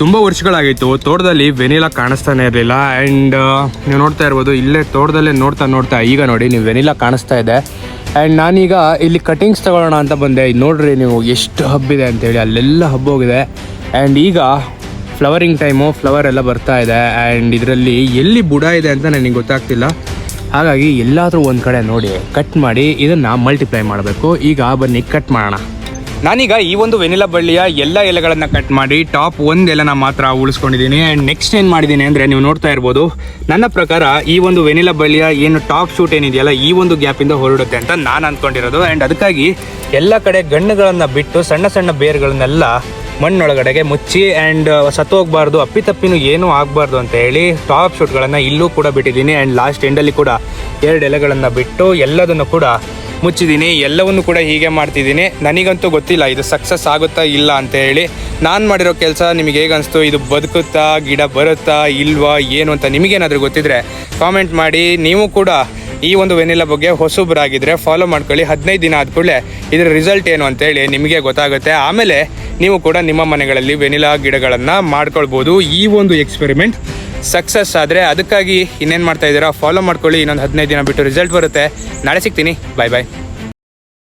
ತುಂಬ ವರ್ಷಗಳಾಗಿತ್ತು ತೋಟದಲ್ಲಿ ವೆನಿಲಾ ಕಾಣಿಸ್ತಾನೆ ಇರಲಿಲ್ಲ. ಆ್ಯಂಡ್ ನೀವು ನೋಡ್ತಾ ಇರ್ಬೋದು, ಇಲ್ಲೇ ತೋಟದಲ್ಲೇ ನೋಡ್ತಾ ಈಗ ನೋಡಿ ನೀವು ವೆನಿಲಾ ಕಾಣಿಸ್ತಾ ಇದೆ. ಆ್ಯಂಡ್ ನಾನೀಗ ಇಲ್ಲಿ ಕಟಿಂಗ್ಸ್ ತಗೊಳ್ಳೋಣ ಅಂತ ಬಂದೆ. ನೋಡ್ರಿ ನೀವು ಎಷ್ಟು ಹಬ್ಬಿದೆ ಅಂತೇಳಿ, ಅಲ್ಲೆಲ್ಲ ಹಬ್ಬೋಗಿದೆ. ಆ್ಯಂಡ್ ಈಗ ಫ್ಲವರಿಂಗ್ ಟೈಮು, ಫ್ಲವರ್ ಎಲ್ಲ ಬರ್ತಾ ಇದೆ. ಆ್ಯಂಡ್ ಇದರಲ್ಲಿ ಎಲ್ಲಿ ಬುಡ ಇದೆ ಅಂತ ನನಗೆ ಗೊತ್ತಾಗ್ತಿಲ್ಲ. ಹಾಗಾಗಿ ಎಲ್ಲಾದರೂ ಒಂದು ಕಡೆ ನೋಡಿ ಕಟ್ ಮಾಡಿ ಇದನ್ನು ಮಲ್ಟಿಪ್ಲೈ ಮಾಡಬೇಕು. ಈಗ ಬನ್ನಿ ಕಟ್ ಮಾಡೋಣ. ನಾನೀಗ ಈ ಒಂದು ವೆನಿಲಾ ಬಳ್ಳಿಯ ಎಲ್ಲ ಎಲೆಗಳನ್ನು ಕಟ್ ಮಾಡಿ ಟಾಪ್ ಒಂದು ಎಲೆನ ಮಾತ್ರ ಉಳಿಸ್ಕೊಂಡಿದ್ದೀನಿ. ಆ್ಯಂಡ್ ನೆಕ್ಸ್ಟ್ ಏನು ಮಾಡಿದ್ದೀನಿ ಅಂದರೆ, ನೀವು ನೋಡ್ತಾ ಇರ್ಬೋದು, ನನ್ನ ಪ್ರಕಾರ ಈ ಒಂದು ವೆನಿಲಾ ಬಳ್ಳಿಯ ಏನು ಟಾಪ್ ಶೂಟ್ ಏನಿದೆಯಲ್ಲ ಈ ಒಂದು ಗ್ಯಾಪಿಂದ ಹೊರಡುತ್ತೆ ಅಂತ ನಾನು ಅಂದ್ಕೊಂಡಿರೋದು. ಆ್ಯಂಡ್ ಅದಕ್ಕಾಗಿ ಎಲ್ಲ ಕಡೆ ಗಣ್ಣುಗಳನ್ನು ಬಿಟ್ಟು ಸಣ್ಣ ಸಣ್ಣ ಬೇರುಗಳನ್ನೆಲ್ಲ ಮಣ್ಣೊಳಗಡೆಗೆ ಮುಚ್ಚಿ ಆ್ಯಂಡ್ ಸತ್ತೋಗಬಾರ್ದು, ಅಪ್ಪಿತಪ್ಪಿನೂ ಏನೂ ಆಗಬಾರ್ದು ಅಂತ ಹೇಳಿ ಟಾಪ್ ಶೂಟ್ಗಳನ್ನು ಇಲ್ಲೂ ಕೂಡ ಬಿಟ್ಟಿದ್ದೀನಿ. ಆ್ಯಂಡ್ ಲಾಸ್ಟ್ ಎಂಡಲ್ಲಿ ಕೂಡ 2 ಎಲೆಗಳನ್ನು ಬಿಟ್ಟು ಎಲ್ಲದನ್ನು ಕೂಡ ಮುಚ್ಚಿದ್ದೀನಿ. ಎಲ್ಲವನ್ನು ಕೂಡ ಹೀಗೆ ಮಾಡ್ತಿದ್ದೀನಿ. ನನಗಂತೂ ಗೊತ್ತಿಲ್ಲ ಇದು ಸಕ್ಸಸ್ ಆಗುತ್ತಾ ಇಲ್ಲ ಅಂತ ಹೇಳಿ. ನಾನು ಮಾಡಿರೋ ಕೆಲಸ ನಿಮಗೆ ಹೇಗೆ ಅನಿಸ್ತು, ಇದು ಬದುಕುತ್ತಾ, ಗಿಡ ಬರುತ್ತಾ ಇಲ್ವಾ ಏನು ಅಂತ ನಿಮಗೇನಾದರೂ ಗೊತ್ತಿದ್ರೆ ಕಾಮೆಂಟ್ ಮಾಡಿ. ನೀವು ಕೂಡ ಈ ಒಂದು ವೆನಿಲಾ ಬಗ್ಗೆ ಹೊಸಬ್ರಾಗಿದ್ದರೆ ಫಾಲೋ ಮಾಡ್ಕೊಳ್ಳಿ. 15 ದಿನ ಆದ ಕೂಡಲೇ ಇದರ ರಿಸಲ್ಟ್ ಏನು ಅಂತೇಳಿ ನಿಮಗೆ ಗೊತ್ತಾಗುತ್ತೆ. ಆಮೇಲೆ ನೀವು ಕೂಡ ನಿಮ್ಮ ಮನೆಗಳಲ್ಲಿ ವೆನಿಲಾ ಗಿಡಗಳನ್ನು ಮಾಡ್ಕೊಳ್ಬೋದು. ಈ ಒಂದು ಎಕ್ಸ್ಪೆರಿಮೆಂಟ್ ಸಕ್ಸಸ್ ಆದರೆ ಅದಕ್ಕಾಗಿ ಇನ್ನೇನು ಮಾಡ್ತಾ ಇದ್ದೀರಾ, ಫಾಲೋ ಮಾಡ್ಕೊಳ್ಳಿ. ಇನ್ನೊಂದು 15 ದಿನ ಬಿಟ್ಟು ರಿಸಲ್ಟ್ ಬರುತ್ತೆ. ನಾಳೆ ಸಿಗ್ತೀನಿ. ಬಾಯ್ ಬಾಯ್.